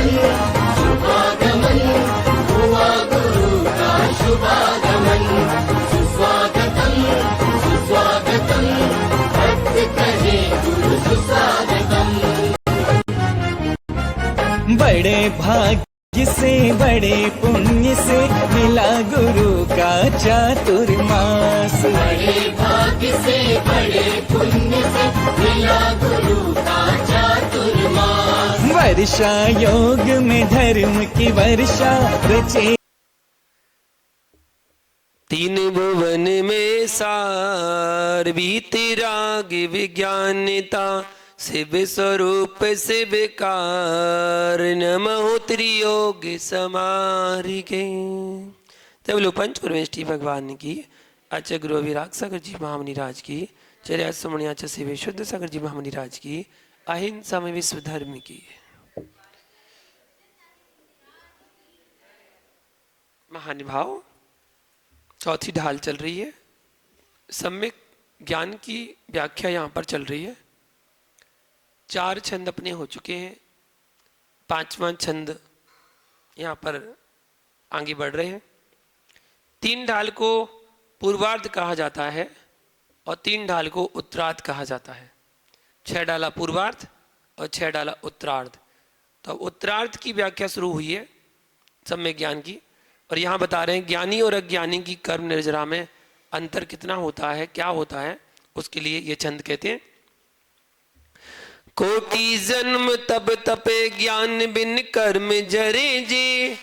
शुभागमन हुआ गुरु का शुभागमन। सुस्वागतम सुस्वागतम भक्त कहे गुरु सुस्वागतम। बड़े भाग्य से बड़े पुण्य से मिला गुरु का चातुर्मास। बड़े भाग्य से बड़े पुण्य से मिला गुरु का चातुर्मास। वर्षा योग में धर्म की वर्षा रचे। तीन भुवन में सार बीती राग विज्ञानता। शिव स्वरूप शिवकार नमो त्रियोग समारिके। तब लो पंच परमेष्टि भगवान की आचार्य गुरु अभिराग सागर जी महामुनि राज की। चर्या सुमणि आचार्य शिव शुद्ध सागर जी महामुनि राज की। अहिंसा में विश्व धर्म की। महानुभाव, चौथी ढाल चल रही है। सम्यक ज्ञान की व्याख्या यहाँ पर चल रही है। 4 छंद अपने हो चुके हैं। 5वां छंद यहाँ पर आगे बढ़ रहे हैं। 3 ढाल को पूर्वार्ध कहा जाता है और 3 ढाल को उत्तरार्ध कहा जाता है। 6 डाला पूर्वार्ध और 6 डाला उत्तरार्ध। तो उत्तरार्ध की व्याख्या शुरू हुई है सम्यक ज्ञान की। और यहाँ बता रहे हैं ज्ञानी और अज्ञानी की कर्म निर्जरा में अंतर कितना होता है, क्या होता है, उसके लिए ये छंद कहते हैं। कोटि जन्म तब तपे ज्ञान बिन कर्म जरे जे।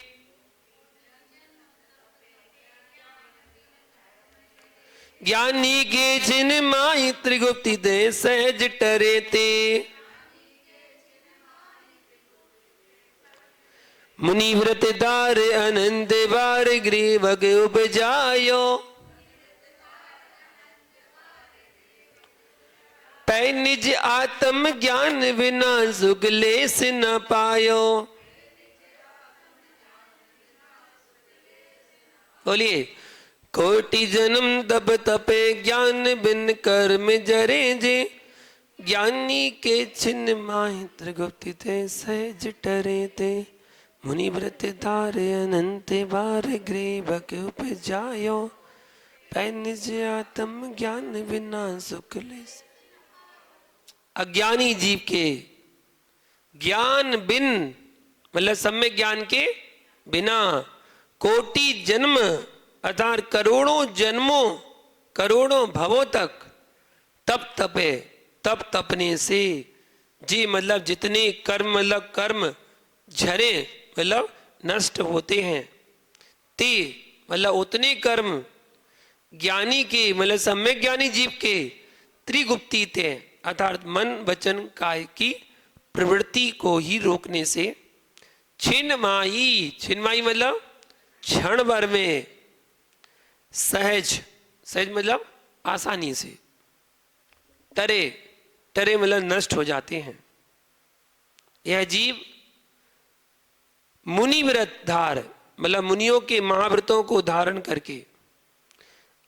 ज्ञानी के जिन माई त्रिगुप्ति दे सहज टरे ते। मुनि व्रत दार अनंत बार ग्रीवग उपजायो। पै निज आत्म ज्ञान बिना सुख लेस न पायो। बोलिए। कोटि जन्म तब तपे ज्ञान बिन कर्म जरे जे। ज्ञानी के छिन्न माहि त्रिगुप्ति थे सहज टरे ते। मुनि व्रत धार अनंत बार ग्रीवक उपजायो। पै निज आत्म ज्ञान बिना सुख लेस। अज्ञानी जीव के ज्ञान बिन मतलब सम्यक ज्ञान के बिना कोटि जन्म अर्थात करोड़ों जन्मों करोड़ों भवों तक तप तपे। तप तपने से जी मतलब जितने कर्म मतलब कर्म झरे मतलब नष्ट होते हैं। ते मतलब उतने कर्म ज्ञानी के मतलब सम्यक ज्ञानी जीव के त्रिगुप्ती थे अर्थात मन वचन काय की प्रवृत्ति को ही रोकने से। छिन्नमाई मतलब क्षण भर में। सहज सहज मतलब आसानी से। टरे टरे मतलब नष्ट हो जाते हैं। यह जीव मुनि व्रत धार मतलब मुनियों के महाव्रतों को धारण करके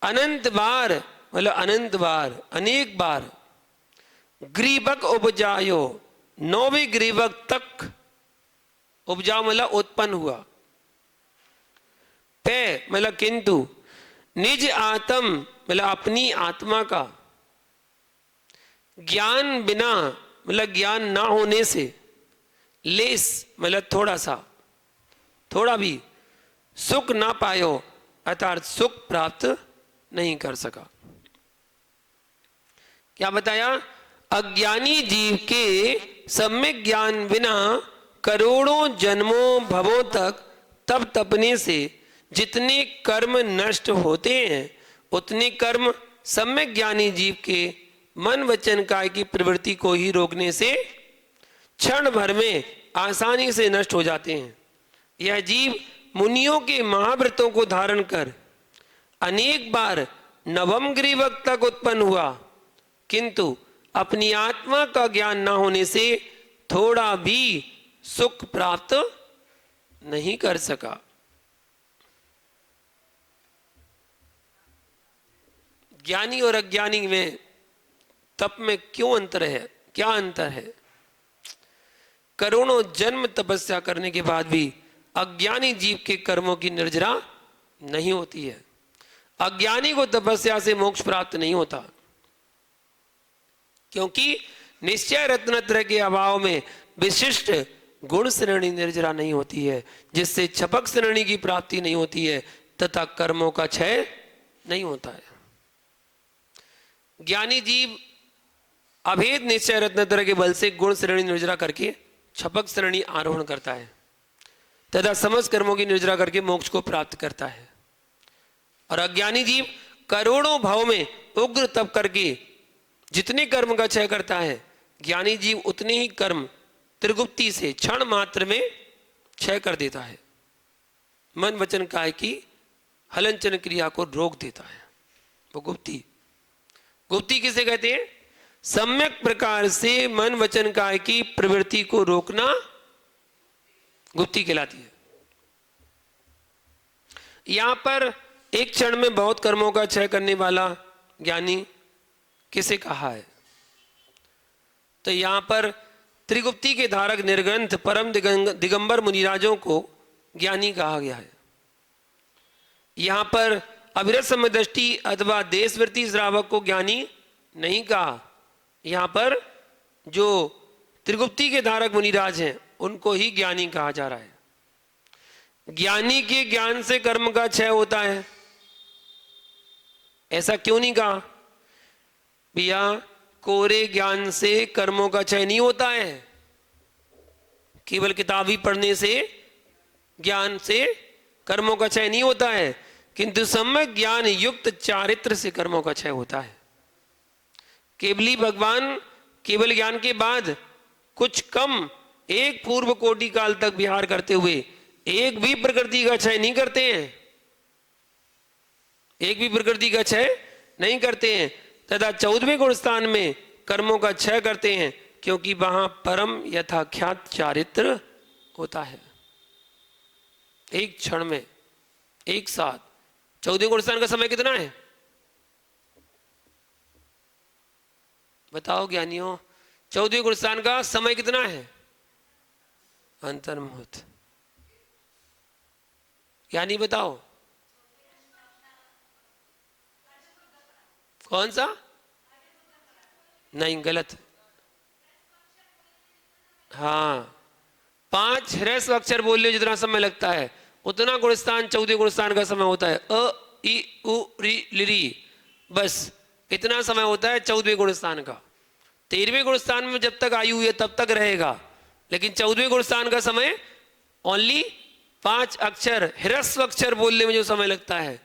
अनंत बार मतलब अनंत बार अनेक बार ग्रीवक उपजायो 9वें ग्रीवक तक उपजाओ मतलब उत्पन्न हुआ। पे मतलब किंतु निज आत्म मतलब अपनी आत्मा का ज्ञान बिना मतलब ज्ञान ना होने से लेस मतलब थोड़ा सा थोड़ा भी सुख ना पायो अर्थात सुख प्राप्त नहीं कर सका। क्या बताया? अज्ञानी जीव के सम्यक ज्ञान बिना करोड़ों जन्मों भवों तक तप तपने से जितने कर्म नष्ट होते हैं उतने कर्म सम्यक ज्ञानी जीव के मन वचन काय की प्रवृत्ति को ही रोकने से क्षण भर में आसानी से नष्ट हो जाते हैं। यह जीव मुनियों के महाव्रतों को धारण कर अनेक बार नवम ग्रीवक तक उत्पन्न हुआ किंतु अपनी आत्मा का ज्ञान न होने से थोड़ा भी सुख प्राप्त नहीं कर सका। ज्ञानी और अज्ञानी में तप में क्यों अंतर है? क्या अंतर है? करोड़ों जन्म तपस्या करने के बाद भी अज्ञानी जीव के कर्मों की निर्जरा नहीं होती है। अज्ञानी को तपस्या से मोक्ष प्राप्त नहीं होता, क्योंकि निश्चय रत्नत्रय के अभाव में विशिष्ट गुण श्रेणी निर्जरा नहीं होती है, जिससे छपक श्रेणी की प्राप्ति नहीं होती है तथा कर्मों का क्षय नहीं होता है। ज्ञानी जीव अभेद निश्चय रत्नत्रय के बल से गुण श्रेणी निर्जरा करके छपक श्रेणी आरोहण करता है तथा समस्त कर्मों की निर्जरा करके मोक्ष को प्राप्त करता है। और अज्ञानी जीव करोड़ों भाव में उग्र तप करके जितने कर्म का क्षय करता है, ज्ञानी जीव उतने ही कर्म त्रिगुप्ती से क्षण मात्र में क्षय कर देता है। मन वचन काय की हलनचलन क्रिया को रोक देता है, वो गुप्ती। गुप्ती किसे कहते हैं? सम्यक प्रकार से मन वचन काय की प्रवृत्ति को रोकना गुप्ती कहलाती है। यहां पर एक क्षण में बहुत कर्मों का क्षय करने वाला ज्ञानी किसे कहा है? तो यहां पर त्रिगुप्ती के धारक निर्ग्रंथ परम दिगंबर मुनिराजों को ज्ञानी कहा गया है। यहां पर अविरत समदृष्टि अथवा देशवृत्ति श्रावक को ज्ञानी नहीं कहा। यहां पर जो त्रिगुप्ती के धारक मुनिराज हैं उनको ही ज्ञानी कहा जा रहा है। ज्ञानी के ज्ञान से कर्म का क्षय होता है, ऐसा क्यों नहीं कहा? भैया कोरे ज्ञान से कर्मों का क्षय नहीं होता है, केवल किताबी पढ़ने से ज्ञान से कर्मों का क्षय नहीं होता है, किंतु सम्यक ज्ञान युक्त चारित्र से कर्मों का क्षय होता है। केवली भगवान केवल ज्ञान के बाद कुछ कम एक पूर्व कोटि काल तक विहार करते हुए एक भी प्रकृति का क्षय नहीं करते हैं, एक भी प्रकृति का क्षय नहीं करते हैं तथा 14वें गुण स्थान में कर्मों का क्षय करते हैं, क्योंकि वहां परम यथाख्यात चारित्र होता है। एक क्षण में एक साथ 14वें गुण स्थान का समय कितना है बताओ ज्ञानियों? 14वें गुण स्थान का समय कितना है? अंतर्मुहूर्त। ज्ञानी बताओ कौन सा? नहीं, गलत। हाँ, 5 ह्रस्व अक्षर बोलने जितना समय लगता है उतना गुणस्थान 14वें गुणस्थान का समय होता है। अ इ उ री लिरी, बस इतना समय होता है 14वें गुणस्थान का। 13वें गुणस्थान में जब तक आयु है तब तक रहेगा, लेकिन 14वें गुणस्थान का समय ओनली 5 अक्षर ह्रस्व अक्षर बोलने में जो समय लगता है।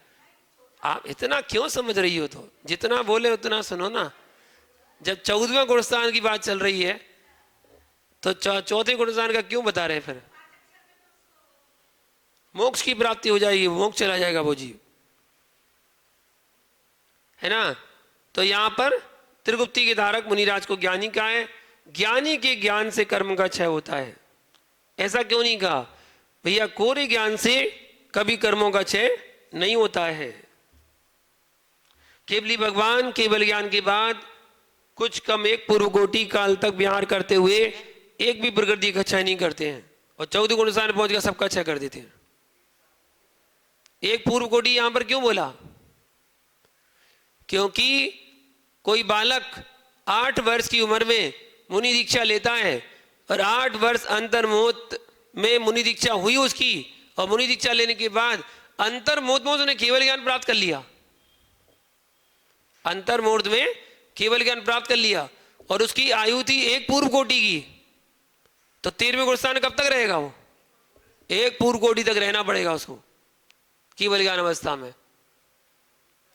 आप इतना क्यों समझ रही हो? तो जितना बोले उतना सुनो ना। जब 14वें गुणस्थान की बात चल रही है तो चौथे गुणस्थान का क्यों बता रहे हैं? फिर मोक्ष की प्राप्ति हो जाएगी, मोक्ष चला जाएगा वो जीव, है ना। तो यहां पर त्रिगुप्ती के धारक मुनिराज को ज्ञानी कहा है। ज्ञानी के ज्ञान से कर्म का क्षय होता है, ऐसा क्यों नहीं कहा? भैया कोरे ज्ञान से कभी कर्मों का क्षय नहीं होता है। केवली भगवान केवल ज्ञान के बाद कुछ कम एक पूर्व कोटि काल तक विहार करते हुए एक भी प्रकृति का क्षय नहीं करते हैं, और 14 गुण स्थान पहुंच कर सबका क्षय कर देते हैं। एक पूर्व कोटि यहां पर क्यों बोला? क्योंकि कोई बालक 8 वर्ष की उम्र में मुनि दीक्षा लेता है और 8 वर्ष अंतर्मुहूर्त में मुनि दीक्षा हुई उसकी, और मुनि दीक्षा लेने के बाद अंतर्मुहूर्त में उसने केवल ज्ञान प्राप्त कर लिया। अंतर्मुहूर्त में केवल ज्ञान प्राप्त कर लिया और उसकी आयु थी एक पूर्व कोटि की, तो 13वें गुणस्थान कब तक रहेगा? वो एक पूर्व कोटि तक रहना पड़ेगा उसको केवल ज्ञान अवस्था में।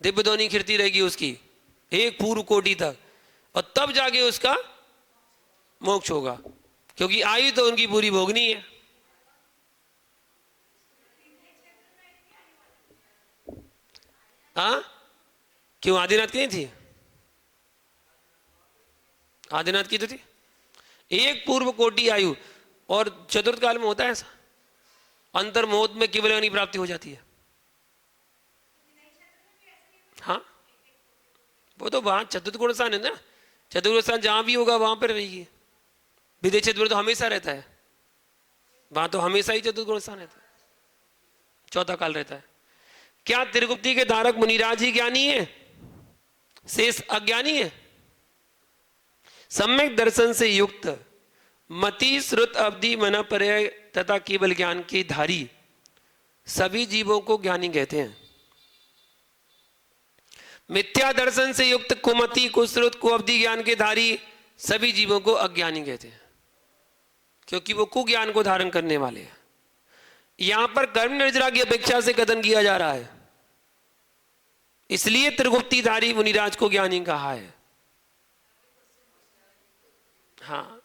दिव्य ध्वनि खिरती रहेगी उसकी एक पूर्व कोटि तक, और तब जाके उसका मोक्ष होगा, क्योंकि आयु तो उनकी पूरी भोगनी है। हाँ, क्यों? आदिनाथ की नहीं थी? आदिनाथ की तो थी। एक पूर्व कोटि आयु, और चतुर्थ काल में होता है ऐसा, अंतर्मुहूर्त में केवल ज्ञान की प्राप्ति हो जाती है। हाँ, वो तो वहां चतुर्थ गुण स्थान है ना, चतुर्थ स्थान जहां भी होगा वहां पर रहेगी। विदेश क्षेत्र तो हमेशा रहता है। वहां तो हमेशा ही चतुर्गुण स्थान रहता है, चौथा काल रहता है। क्या त्रिगुप्ती के धारक मुनिराज ही ज्ञानी है, शेष अज्ञानी है? सम्यक दर्शन से युक्त मति श्रुत अवधि मन पर्याय तथा केवल ज्ञान के धारी सभी जीवों को ज्ञानी कहते हैं। मिथ्या दर्शन से युक्त कुमति कुश्रुत कुअवधि ज्ञान के धारी सभी जीवों को अज्ञानी कहते हैं, क्योंकि वो कुज्ञान को धारण करने वाले हैं। यहां पर कर्म निर्जरा की अपेक्षा से कथन किया जा रहा है, इसलिए त्रिगुप्ती धारी मुनिराज को ज्ञानी कहा है। हाँ,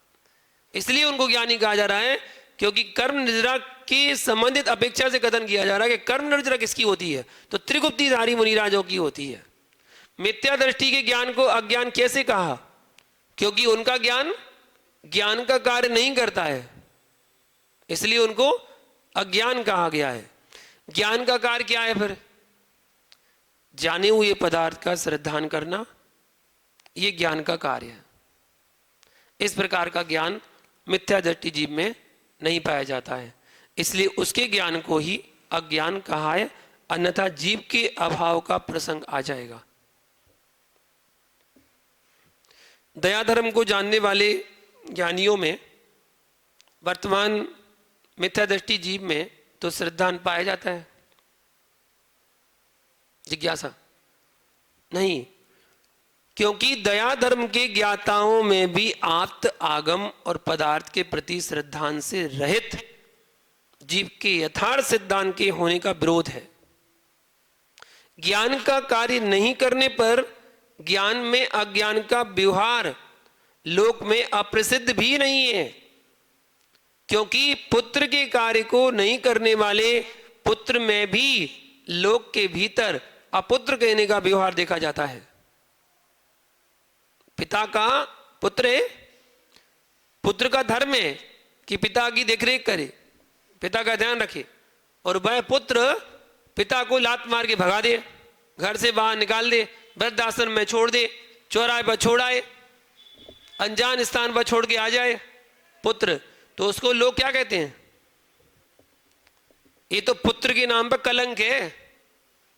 इसलिए उनको ज्ञानी कहा जा रहा है, क्योंकि कर्म निर्जरा की संबंधित अपेक्षा से कथन किया जा रहा है कि कर्म निर्जरा किसकी होती है, तो त्रिगुप्ती धारी मुनिराजों की होती है। मिथ्या दृष्टि के ज्ञान को अज्ञान कैसे कहा? क्योंकि उनका ज्ञान ज्ञान का कार्य नहीं करता है, इसलिए उनको अज्ञान कहा गया है। ज्ञान का कार्य क्या है फिर? जाने हुए पदार्थ का श्रद्धान करना, यह ज्ञान का कार्य है। इस प्रकार का ज्ञान मिथ्या दृष्टि जीव में नहीं पाया जाता है, इसलिए उसके ज्ञान को ही अज्ञान कहा है, अन्यथा जीव के अभाव का प्रसंग आ जाएगा। दया धर्म को जानने वाले ज्ञानियों में वर्तमान मिथ्या दृष्टि जीव में तो श्रद्धान पाया जाता है, जिज्ञासा नहीं, क्योंकि दया धर्म के ज्ञाताओं में भी आप्त आगम और पदार्थ के प्रति श्रद्धान से रहित जीव के यथार्थ सिद्धांत के होने का विरोध है। ज्ञान का कार्य नहीं करने पर ज्ञान में अज्ञान का व्यवहार लोक में अप्रसिद्ध भी नहीं है, क्योंकि पुत्र के कार्य को नहीं करने वाले पुत्र में भी लोक के भीतर अपुत्र कहने का व्यवहार देखा जाता है। पिता का पुत्र है, पुत्र का धर्म है कि पिता की देखरेख करे, पिता का ध्यान रखे, और वह पुत्र पिता को लात मार के भगा दे, घर से बाहर निकाल दे, वृद्धाश्रम में छोड़ दे, चौराहे पर छोड़ आए, अनजान स्थान पर छोड़ के आ जाए पुत्र, तो उसको लोग क्या कहते हैं? ये तो पुत्र के नाम पर कलंक है,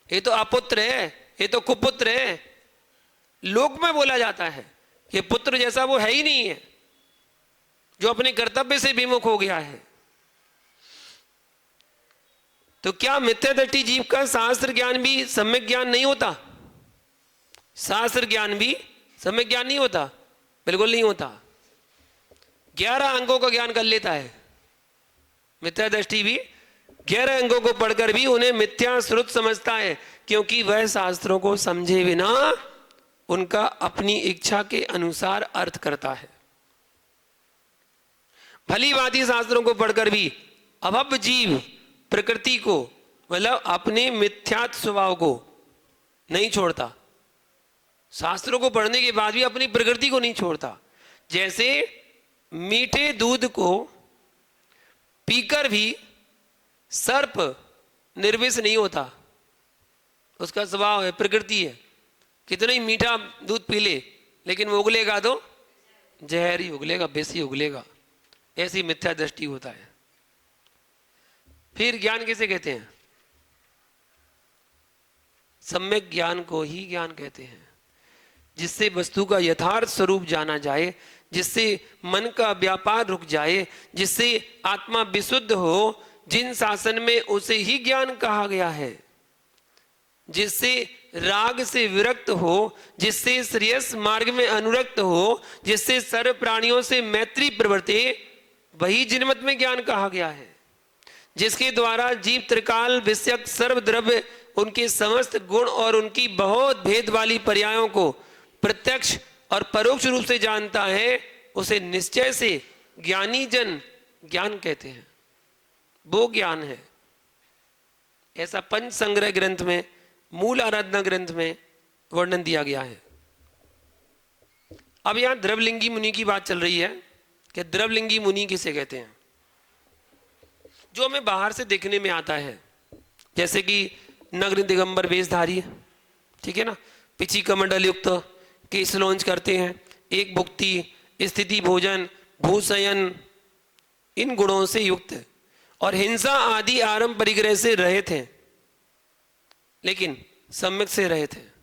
ये तो अपुत्र है, ये तो कुपुत्र है। लोक में बोला जाता है कि पुत्र जैसा वो है ही नहीं है, जो अपने कर्तव्य से विमुख हो गया है। तो क्या मिथ्या दृष्टि जीव का शास्त्र ज्ञान भी सम्यक ज्ञान नहीं होता? शास्त्र ज्ञान भी सम्यक ज्ञान नहीं होता, बिल्कुल नहीं होता। 11 अंगों का ज्ञान कर लेता है मिथ्या दृष्टि भी, 11 अंगों को पढ़कर भी उन्हें मिथ्या श्रुत समझता है, क्योंकि वह शास्त्रों को समझे बिना उनका अपनी इच्छा के अनुसार अर्थ करता है। भली भांति शास्त्रों को पढ़कर भी अभव जीव प्रकृति को, मतलब अपने मिथ्यात्व स्वभाव को नहीं छोड़ता। शास्त्रों को पढ़ने के बाद भी अपनी प्रकृति को नहीं छोड़ता। जैसे मीठे दूध को पीकर भी सर्प निर्विष नहीं होता, उसका स्वभाव है, प्रकृति है, कितना ही मीठा दूध पी ले लेकिन वो उगलेगा तो जहर ही उगलेगा, विष ही उगलेगा। ऐसी मिथ्या दृष्टि होता है। फिर ज्ञान किसे कहते हैं? सम्यक ज्ञान को ही ज्ञान कहते हैं, जिससे वस्तु का यथार्थ स्वरूप जाना जाए, जिससे मन का व्यापार रुक जाए, जिससे आत्मा विशुद्ध हो। जिन शासन में उसे ही ज्ञान कहा गया है, जिससे राग से विरक्त हो, जिससे श्रेयस मार्ग में अनुरक्त हो, जिससे सर्व प्राणियों से मैत्री प्रवर्ते, वही जिनमत में ज्ञान कहा गया है। जिसके द्वारा जीव त्रिकाल विषयक सर्व द्रव्य, उनके समस्त गुण और उनकी बहुत भेद वाली पर्यायों को प्रत्यक्ष और परोक्ष रूप से जानता है, उसे निश्चय से ज्ञानी जन ज्ञान कहते हैं। वो ज्ञान है। ऐसा पंच संग्रह ग्रंथ में, मूल आराधना ग्रंथ में वर्णन दिया गया है। अब यहां द्रवलिंगी मुनि की बात चल रही है कि द्रवलिंगी मुनि किसे कहते हैं? जो हमें बाहर से देखने में आता है, जैसे कि नग्न दिगंबर वेशधारी, ठीक है ना, पिछी कमंडल युक्त, केस लॉन्च करते हैं, एक भुक्ति, स्थिति, भोजन, भूशयन, इन गुणों से युक्त और हिंसा आदि आरंभ परिग्रह से रहित हैं, लेकिन सम्यक से रहित हैं।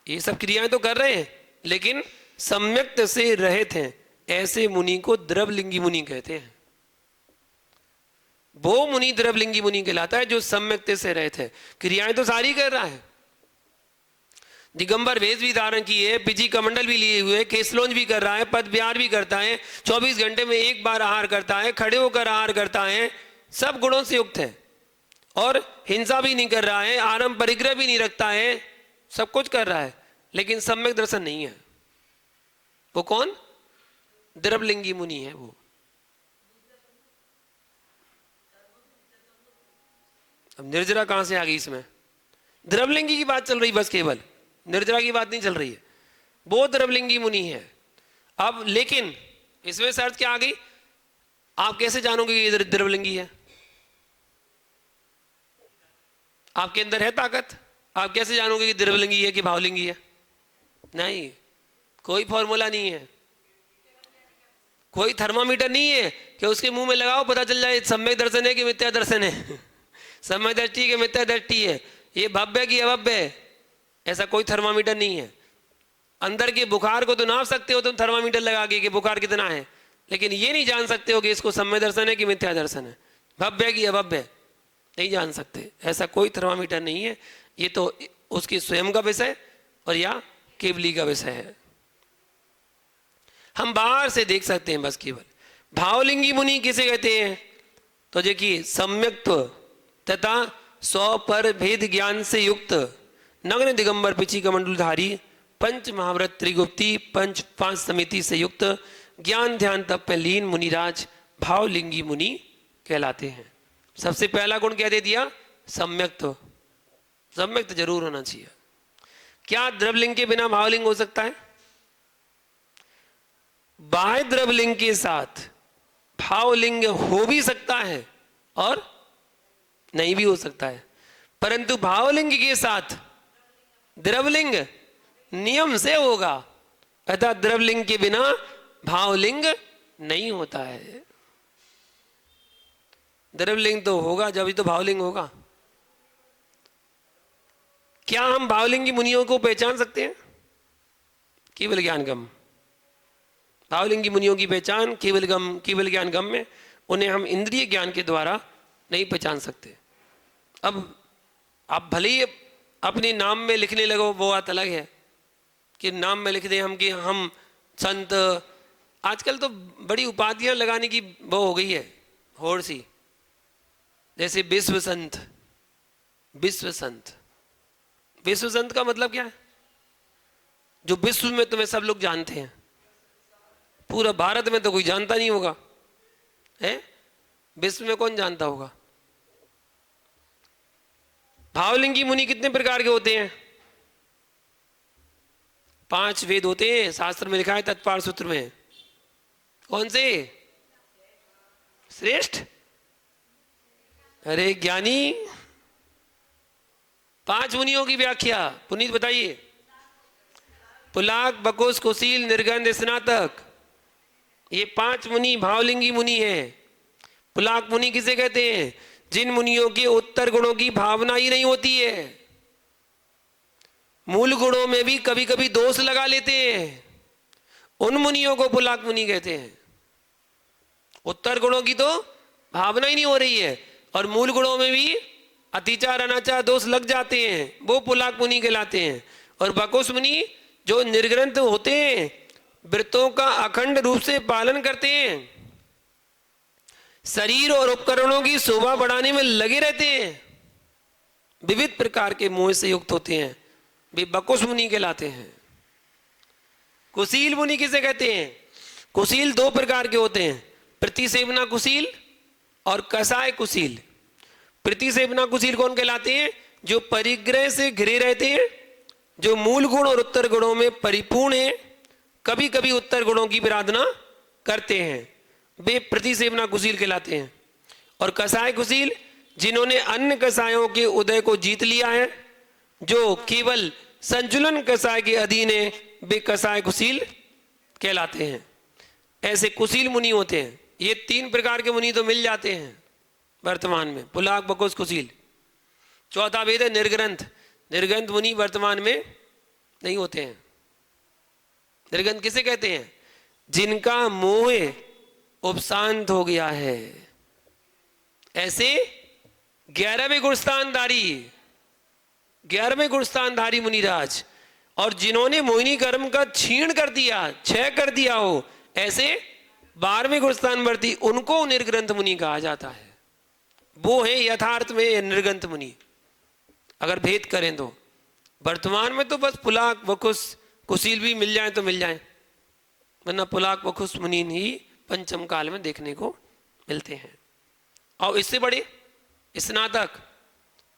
ये सब क्रियाएं तो कर रहे हैं लेकिन सम्यक्त से रहित हैं। ऐसे मुनि को द्रवलिंगी मुनि कहते हैं। वो मुनि द्रवलिंगी मुनि कहलाता है जो सम्यक्त से रहित है। क्रियाएं तो सारी कर रहा है, दिगंबर वेश भी धारण किए, पिजी कमंडल भी लिए हुए, केसलोंज भी कर रहा है, पद विहार भी करता है, 24 घंटे में एक बार आहार करता है, खड़े होकर आहार करता है, सब गुणों से युक्त है। और हिंसा भी नहीं कर रहा है, आरंभ परिग्रह भी नहीं रखता है, सब कुछ कर रहा है, लेकिन सम्यक दर्शन नहीं है। वो कौन? द्रवलिंगी मुनि है वो। अब निर्जरा कहां से आ गई इसमें? द्रवलिंगी की बात चल रही, बस केवल निर्जरा की बात नहीं चल रही है। वो द्रवलिंगी मुनि है। अब लेकिन इसमें शर्त क्या आ गई? आप कैसे जानोगे कि ये द्रवलिंगी है? आपके अंदर है ताकत, आप कैसे जानोगे कि द्रवलिंगी है कि भावलिंगी है? नहीं, कोई फॉर्मूला नहीं है, कोई थर्मामीटर नहीं है कि उसके मुंह में लगाओ पता चल जाए सम्यक दर्शन है कि मिथ्या दर्शन है, सम्यक दृष्टि कि मिथ्या दृष्टि है, ये भव्य कि अभव्य है। ऐसा कोई थर्मामीटर नहीं है। अंदर के बुखार को तो नाप सकते हो तुम थर्मामीटर लगा के कि बुखार कितना है, लेकिन ये नहीं जान सकते हो कि इसको सम्यक दर्शन है कि मिथ्या दर्शन है, भव्य कि अभव्य, नहीं जान सकते। ऐसा कोई थर्मामीटर नहीं है। ये तो उसकी स्वयं का विषय और या केवली का विषय है। हम बाहर से देख सकते हैं बस केवल। भावलिंगी मुनि किसे कहते हैं? तो देखिए, सम्यक्त्व तथा स्व पर भेद ज्ञान से युक्त नग्न दिगंबर पिची कमंडलधारी पंच महाव्रत त्रिगुप्ती पंच पांच समिति से युक्त ज्ञान ध्यान तप में लीन मुनिराज भावलिंगी मुनि कहलाते हैं। सबसे पहला गुण क्या दे दिया? सम्यक्त्व। सम्यक्त जरूर होना चाहिए। क्या द्रवलिंग के बिना भावलिंग हो सकता है? बाह्य द्रवलिंग के साथ भावलिंग हो भी सकता है और नहीं भी हो सकता है, परंतु भावलिंग के साथ द्रवलिंग नियम से होगा, अतः द्रवलिंग के बिना भावलिंग नहीं होता है। द्रवलिंग तो होगा जब ही तो भावलिंग होगा। क्या हम भावलिंगी मुनियों को पहचान सकते हैं? केवल ज्ञान गम। भावलिंगी मुनियों की पहचान केवल ज्ञान गम में, उन्हें हम इंद्रिय ज्ञान के द्वारा नहीं पहचान सकते। अब आप भले ही अपने नाम में लिखने लगो, वो बात अलग है कि नाम में लिख दें हम कि हम संत। आजकल तो बड़ी उपाधियां लगाने की वो हो गई है, होड़ सी, जैसे विश्व संत। विश्व संत, विश्व संत का मतलब क्या है? जो विश्व में तुम्हें सब लोग जानते हैं, पूरा भारत में तो कोई जानता नहीं होगा, है? विश्व में कौन जानता होगा? भावलिंगी मुनि कितने प्रकार के होते हैं? 5 वेद होते हैं, शास्त्र में लिखा है तत्पाल सूत्र में। कौन से? श्रेष्ठ? अरे ज्ञानी, 5 मुनियों की व्याख्या पुनीत बताइए। पुलाक, बकुस, कुशील, निर्गंध, स्नातक, ये 5 मुनि भावलिंगी मुनि हैं। पुलाक मुनि किसे कहते हैं? जिन मुनियों के उत्तर गुणों की भावना ही नहीं होती है, मूल गुणों में भी कभी कभी दोष लगा लेते हैं, उन मुनियों को पुलाक मुनि कहते हैं। उत्तर गुणों की तो भावना ही नहीं हो रही है और मूल गुणों में भी अतिचार अनाचार दोष लग जाते हैं, वो पुलाक मुनि कहलाते हैं। और बकुस मुनि जो निर्ग्रंथ होते हैं, व्रतों का अखंड रूप से पालन करते हैं, शरीर और उपकरणों की शोभा बढ़ाने में लगे रहते हैं, विविध प्रकार के मोह से युक्त होते हैं, वे बकुस मुनि कहलाते हैं। कुशील मुनि किसे कहते हैं? कुशील 2 प्रकार के होते हैं, प्रतिसेवना कुशील और कसाय कुशील। प्रतिसेवना कुशील कौन कहलाते हैं? जो परिग्रह से घिरे रहते हैं, जो मूल गुण और उत्तर गुणों में परिपूर्ण है, कभी कभी उत्तर गुणों की आराधना करते हैं, वे प्रतिसेवना कुशील कहलाते हैं। और कसाय कुशील जिन्होंने अन्य कसायों के उदय को जीत लिया है, जो केवल संचुलन कसाय के अधीन है, वे कसाय कुशील कहलाते हैं। ऐसे कुशील मुनि होते हैं। ये 3 प्रकार के मुनि तो मिल जाते हैं वर्तमान में, पुलाक, बकुस, कुशील। चौथा वेद है निर्ग्रंथ। निर्ग्रंथ मुनि वर्तमान में नहीं होते हैं। निर्ग्रंथ किसे कहते हैं? जिनका मोह उपशांत हो गया है, ऐसे 11वें गुणस्थानधारी, 11वें गुणस्थानधारी मुनिराज, और जिन्होंने मोहिनी कर्म का क्षीण कर दिया, क्षय कर दिया हो, ऐसे 12वें गुणस्थानवर्ती, उनको निर्ग्रंथ मुनि कहा जाता है। वो है यथार्थ में निर्ग्रंथ मुनि। अगर भेद करें तो वर्तमान में तो बस पुलाक, वकुस, कुशील भी मिल जाए तो मिल जाए, वरना पुलाक, वकुस मुनि ही पंचम काल में देखने को मिलते हैं। और इससे बड़े स्नातक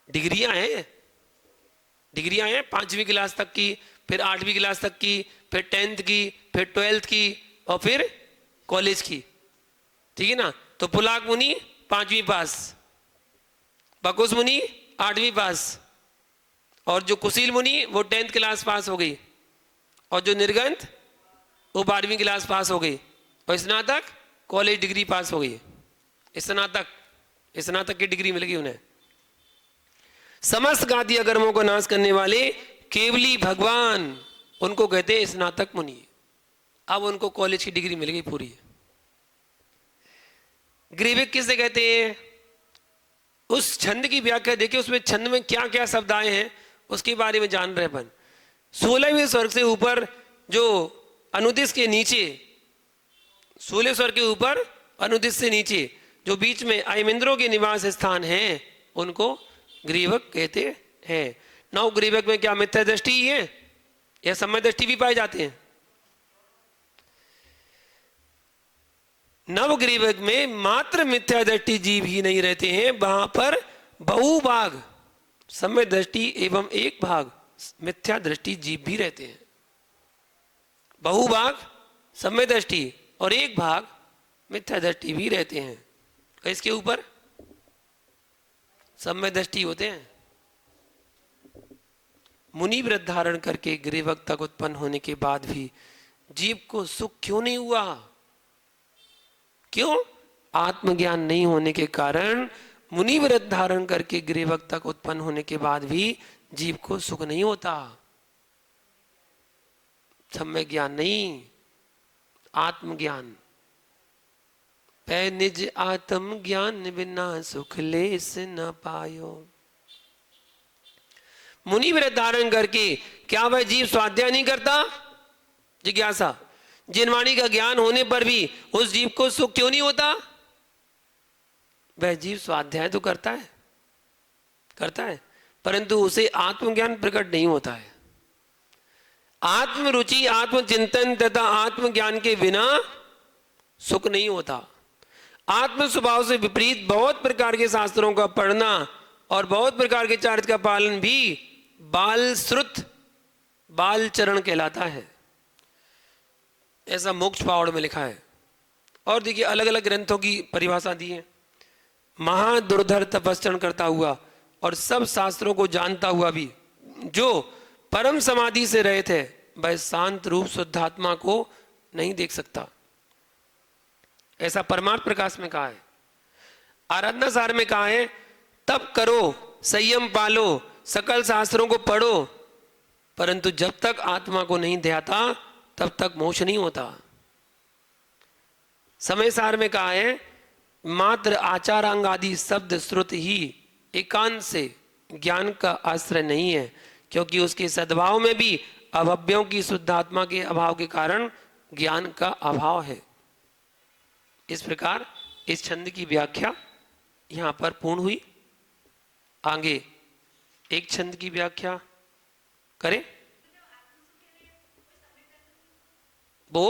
डिग्रियां हैं, डिग्रियां हैं 5वीं क्लास तक की, फिर 8वीं क्लास तक की, फिर 10th की, फिर 12th की, और फिर कॉलेज की। ठीक है ना? तो पुलाक मुनि 5वीं पास, बकुस मुनि 8वीं पास, और जो कुशील मुनि वो 10th क्लास पास हो गई, और जो निर्ग्रंथ वो 12वीं क्लास पास हो गई, और स्नातक कॉलेज डिग्री पास हो गई। स्नातक की डिग्री मिल गई उन्हें। समस्त घातीय कर्मों को नाश करने वाले केवली भगवान, उनको कहते हैं स्नातक मुनि। अब उनको कॉलेज की डिग्री मिल गई पूरी। ग्रीविक किसे कहते हैं? उस छंद की व्याख्या देखिए, उसमें छंद में क्या क्या शब्द आए हैं उसके बारे में जान रहे अपन। 16वें स्वर्ग से ऊपर जो अनुदिश के नीचे, 16वें स्वर्ग के ऊपर अनुदिश से नीचे जो बीच में आयमिंद्रों के निवास स्थान हैं, उनको ग्रीवक कहते हैं। नौ ग्रीवक में क्या मिथ्या दृष्टि ही है या समय दृष्टि भी पाए जाते हैं? नव ग्रीवक में मात्र मिथ्या दृष्टि जीव ही नहीं रहते हैं, वहां पर बहुभाग समय दृष्टि एवं एक भाग मिथ्या दृष्टि जीव भी रहते हैं। बहुभाग समय दृष्टि और एक भाग मिथ्या दृष्टि भी रहते हैं। इसके ऊपर समय दृष्टि होते हैं। मुनि व्रत धारण करके ग्रीवक तक उत्पन्न होने के बाद भी जीव को सुख क्यों नहीं हुआ? क्यों? आत्मज्ञान नहीं होने के कारण मुनि व्रत धारण करके ग्रीवक तक उत्पन्न होने के बाद भी जीव को सुख नहीं होता। सम्यक ज्ञान नहीं, आत्मज्ञान। पै निज आत्म ज्ञान बिना सुख लेस न पायो। मुनि व्रत धारण करके क्या वह जीव स्वाध्याय नहीं करता? जिज्ञासा। जिनवाणी का ज्ञान होने पर भी उस जीव को सुख क्यों नहीं होता? वह जीव स्वाध्याय तो करता है, परंतु उसे आत्मज्ञान प्रकट नहीं होता है। आत्मरुचि, आत्मचिंतन तथा आत्मज्ञान के बिना सुख नहीं होता। आत्म स्वभाव से विपरीत बहुत प्रकार के शास्त्रों का पढ़ना और बहुत प्रकार के चारित्र का पालन भी बाल श्रुत, बाल चरण कहलाता है। ऐसा मोक्ष पावड़ में लिखा है। और देखिए अलग अलग ग्रंथों की परिभाषा दी है। महादुर्धर तपस्चरण करता हुआ और सब शास्त्रों को जानता हुआ भी जो परम समाधि से रहे थे, वह शांत रूप शुद्धात्मा को नहीं देख सकता। ऐसा परमार्थ प्रकाश में कहा है। आराधना सार में कहा है, तप करो, संयम पालो, सकल शास्त्रों को पढ़ो, परंतु जब तक आत्मा को नहीं ध्याता तब तक मोक्ष नहीं होता। समय सार में कहा है, मात्र आचारांग आदि शब्द श्रुत ही एकांत से ज्ञान का आश्रय नहीं है, क्योंकि उसके सद्भाव में भी अभव्यों की शुद्धात्मा के अभाव के कारण ज्ञान का अभाव है। इस प्रकार इस छंद की व्याख्या यहां पर पूर्ण हुई। आगे एक छंद की व्याख्या करें। वो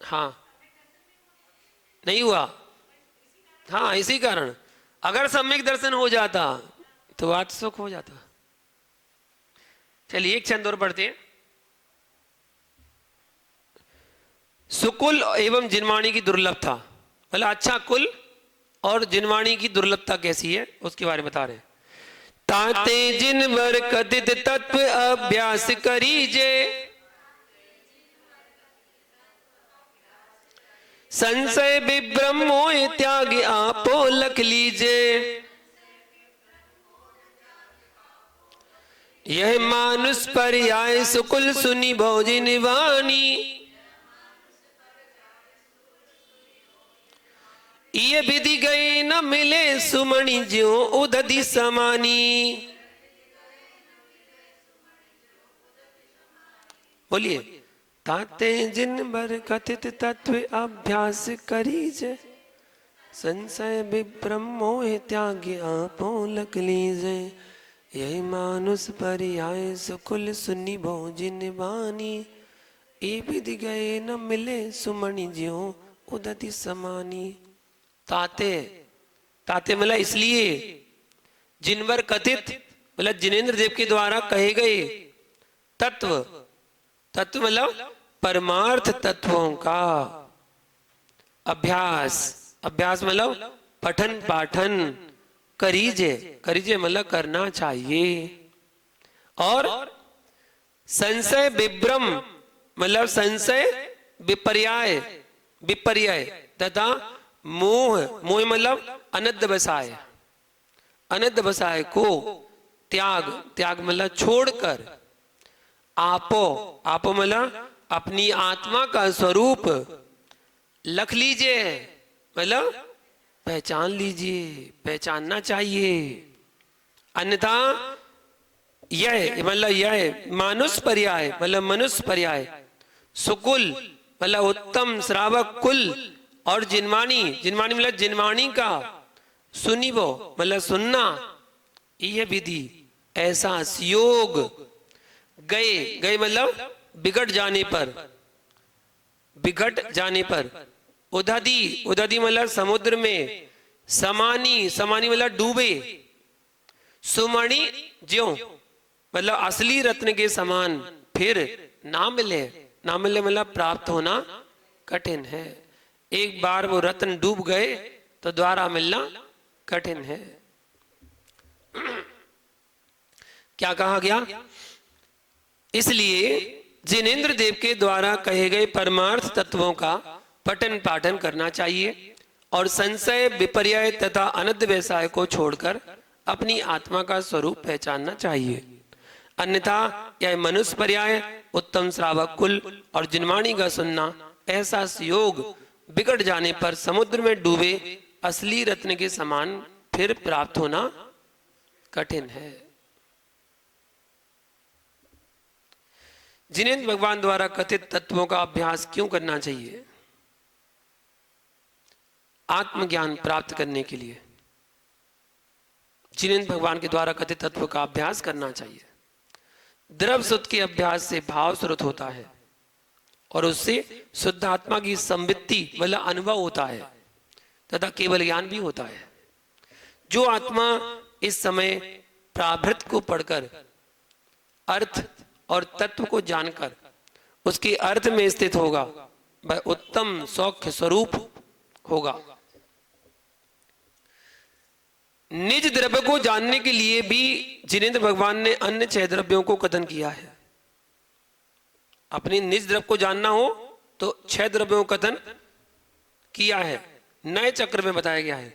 हाँ नहीं हुआ। हाँ, इसी कारण अगर सम्यक दर्शन हो जाता तो आत्म सुख हो जाता। चलिए एक छंद और पढ़ते हैं। सुकुल एवं जिनवाणी की दुर्लभता, मतलब अच्छा कुल और जिनवाणी की दुर्लभता कैसी है उसके बारे में बता रहे हैं। ताते जिन वर कथित तत्व अभ्यास करीजे, संशय विभ्रम मोह त्याग आपो लख लीजे। यह मानुष पर्याय सुकुल सुनी भोजिन वाणी। ये विधि गए न मिले सुमणि ज्यों उदधि समानी। बोलिए। ताते जिन बर कथित तत्व अभ्यास करीजे। संशय विभ्रम मोह त्याग आपो लख लीजे। यही मानुष पर्याय सुकुल सुनी भोजिन वाणी। ये विधि गए न मिले सुमणि ज्यों उदधि समानी। ताते, ताते मतलब इसलिए जिनवर कथित मतलब जिनेंद्र देव के द्वारा कहे गए तत्व, तत्व मतलब परमार्थ तत्वों का अभ्यास, अभ्यास मतलब पठन पाठन करीजे, करीजे मतलब करना चाहिए। और संशय विभ्रम मतलब संशय विपर्याय, विपर्याय तथा मोह, मोह मतलब अनध्यवसाय, अनध्यवसाय को त्याग, त्याग मतलब छोड़कर आपो, आपो मतलब अपनी आत्मा का स्वरूप लख लीजिए मतलब पहचान लीजिए, पहचानना चाहिए। अन्यथा यह मतलब यह मानुष पर्याय मतलब मनुष्य पर्याय, सुकुल मतलब उत्तम श्रावक कुल, और जिनवाणी, जिनवाणी मतलब जिनवाणी का सुनिबो मतलब सुनना। यह विधि ऐसा योग गए, गए मतलब बिगड़ जाने पर, बिगड़ जाने पर। उदधि, उदधि मतलब समुद्र में, समानी, समानी मतलब डूबे। सुमणि ज्यों मतलब असली रत्न के समान फिर ना मिले, ना मिले मतलब प्राप्त होना कठिन है। एक बार वो रत्न डूब गए तो दोबारा मिलना कठिन है। क्या कहा गया? इसलिए जिनेंद्र देव के द्वारा कहे गए परमार्थ तत्वों का पठन पाठन करना चाहिए और संशय विपर्यय तथा अनध्यवसाय को छोड़कर अपनी आत्मा का स्वरूप पहचानना चाहिए। अन्यथा यह मनुष्य पर्याय, उत्तम श्रावक कुल और जिनवाणी का सुनना ऐसा योग बिगड़ जाने पर समुद्र में डूबे असली रत्न के समान फिर प्राप्त होना कठिन है। जिनेंद्र भगवान द्वारा कथित तत्वों का अभ्यास क्यों करना चाहिए? आत्मज्ञान प्राप्त करने के लिए जिनेंद्र भगवान के द्वारा कथित तत्व का अभ्यास करना चाहिए। द्रव सुत के अभ्यास से भाव श्रुत होता है और उससे शुद्ध आत्मा की संवित्ति मतलब अनुभव होता है तथा केवल ज्ञान भी होता है। जो आत्मा इस समय प्राभृत को पढ़कर अर्थ और तत्व को जानकर उसके अर्थ में स्थित होगा वह उत्तम सौख्य स्वरूप होगा। निज द्रव्य को जानने के लिए भी जिनेंद्र भगवान ने अन्य 6 द्रव्यों को कथन किया है। अपने निज द्रव्य को जानना हो तो 6 द्रव्यों को कथन किया है, नए चक्र में बताया गया है।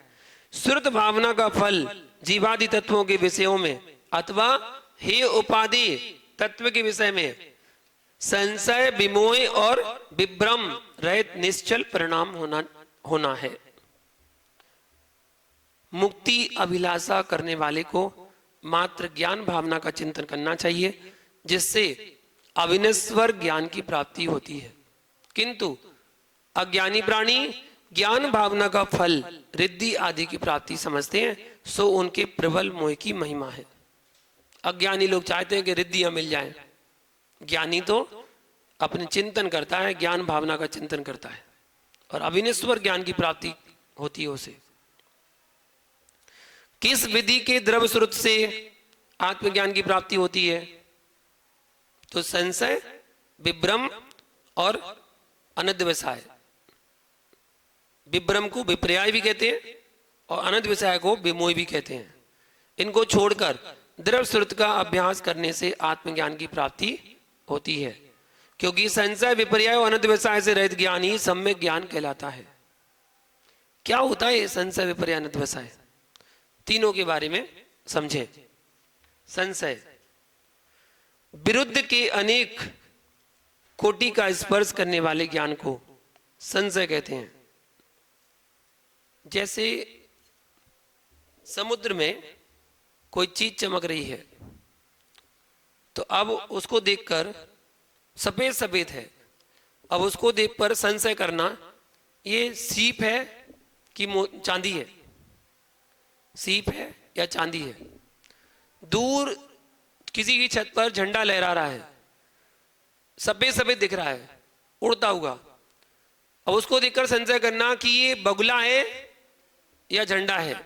श्रुत भावना का फल जीवादि तत्वों के विषयों में अथवा हे उपाधि तत्व के विषय में संशय विमोह और विभ्रम रहित निश्चल परिणाम होना है। मुक्ति अभिलाषा करने वाले को मात्र ज्ञान भावना का चिंतन करना चाहिए जिससे अविनश्वर ज्ञान की प्राप्ति होती है। किंतु अज्ञानी प्राणी ज्ञान भावना का फल रिद्धि आदि की प्राप्ति समझते हैं, सो उनके प्रबल मोह की महिमा है। अज्ञानी लोग चाहते हैं कि रिद्धियां मिल जाएं, ज्ञानी तो अपने चिंतन करता है, ज्ञान भावना का चिंतन करता है और अविनश्वर ज्ञान की प्राप्ति होती है उसे। किस विधि के द्रव्य स्रोत से आत्मज्ञान की प्राप्ति होती है? तो संशय, विभ्रम और अनध्यवसाय। विभ्रम को विपर्याय भी कहते हैं और अनध्यवसाय को विमोह भी कहते हैं। इनको छोड़कर द्रव्य स्रोत का अभ्यास करने से आत्मज्ञान की प्राप्ति होती है। क्योंकि संशय विपर्य और अनंत व्यवसाय से रहित ज्ञान ही सम्यक ज्ञान कहलाता है। क्या होता है संशय विपर्य अनंत व्यवसाय, तीनों के बारे में समझें। संशय विरुद्ध के अनेक कोटि का स्पर्श करने वाले ज्ञान को संशय कहते हैं। जैसे समुद्र में कोई चीज चमक रही है तो अब उसको देखकर सफेद सफेद है, अब उसको देखकर संशय करना ये सीप है कि चांदी है, सीप है या चांदी है। दूर किसी की छत पर झंडा लहरा रहा है, सफेद सफेद दिख रहा है उड़ता हुआ, अब उसको देखकर संशय करना कि ये बगुला है या झंडा है।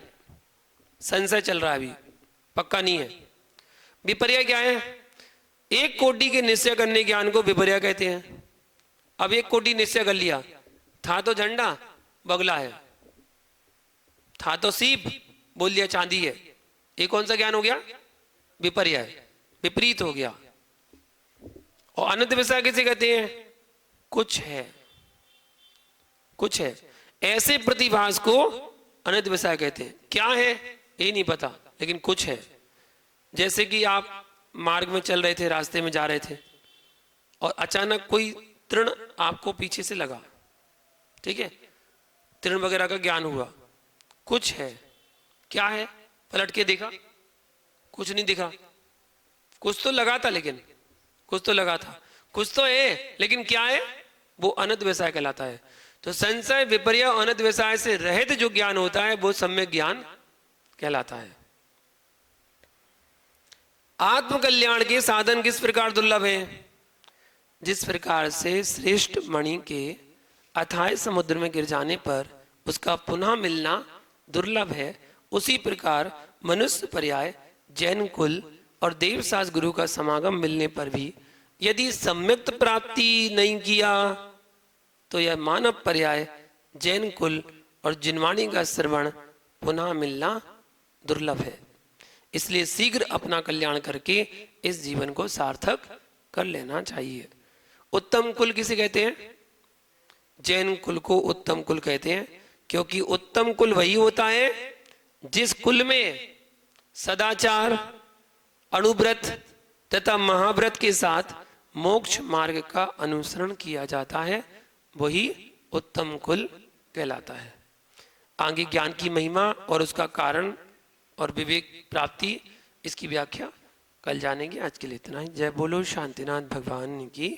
संशय चल रहा है, अभी पक्का नहीं है। विपर्य क्या है? एक कोटि के निश्चय करने ज्ञान को विपर्य कहते हैं। अब एक कोटि निश्चय कर लिया, था तो झंडा बगला है, था तो सीप बोल दिया चांदी है, ये कौन सा ज्ञान हो गया? विपर्य है, विपरीत हो गया। और अनंत विषय किसे कहते हैं? कुछ है, कुछ है, ऐसे प्रतिभास को अनंत विषय कहते हैं। क्या है ये नहीं पता, लेकिन कुछ है। जैसे कि आप मार्ग में चल रहे थे, रास्ते में जा रहे थे और अचानक कोई तृण आपको पीछे से लगा, ठीक है, तृण वगैरह का ज्ञान हुआ, कुछ है। क्या है? पलट के देखा, कुछ नहीं दिखा, कुछ तो लगा था, लेकिन कुछ तो लगा था, कुछ तो है, लेकिन क्या है? वो अनंत व्यवसाय कहलाता है। तो संशय विपर्य अनंत व्यवसाय से रहित जो ज्ञान होता है वो सम्यक ज्ञान कहलाता है। आत्म कल्याण के साधन किस प्रकार दुर्लभ है? जिस प्रकार से श्रेष्ठ मणि के अथाह समुद्र में गिर जाने पर उसका पुनः मिलना दुर्लभ है, उसी प्रकार मनुष्य पर्याय, जैन कुल और देवसास गुरु का समागम मिलने पर भी यदि सम्यक प्राप्ति नहीं किया तो यह मानव पर्याय, जैन कुल और जिनवाणी का श्रवण पुनः मिलना दुर्लभ है। इसलिए शीघ्र अपना कल्याण करके इस जीवन को सार्थक कर लेना चाहिए। उत्तम कुल किसे कहते हैं? जैन कुल को उत्तम कुल कहते हैं, क्योंकि उत्तम कुल वही होता है जिस कुल में सदाचार, अणुव्रत तथा महाव्रत के साथ मोक्ष मार्ग का अनुसरण किया जाता है, वही उत्तम कुल कहलाता है। आगे ज्ञान की महिमा और उसका कारण और विवेक प्राप्ति, इसकी व्याख्या कल जानेंगे। आज के लिए इतना ही। जय बोलो शांतिनाथ भगवान की।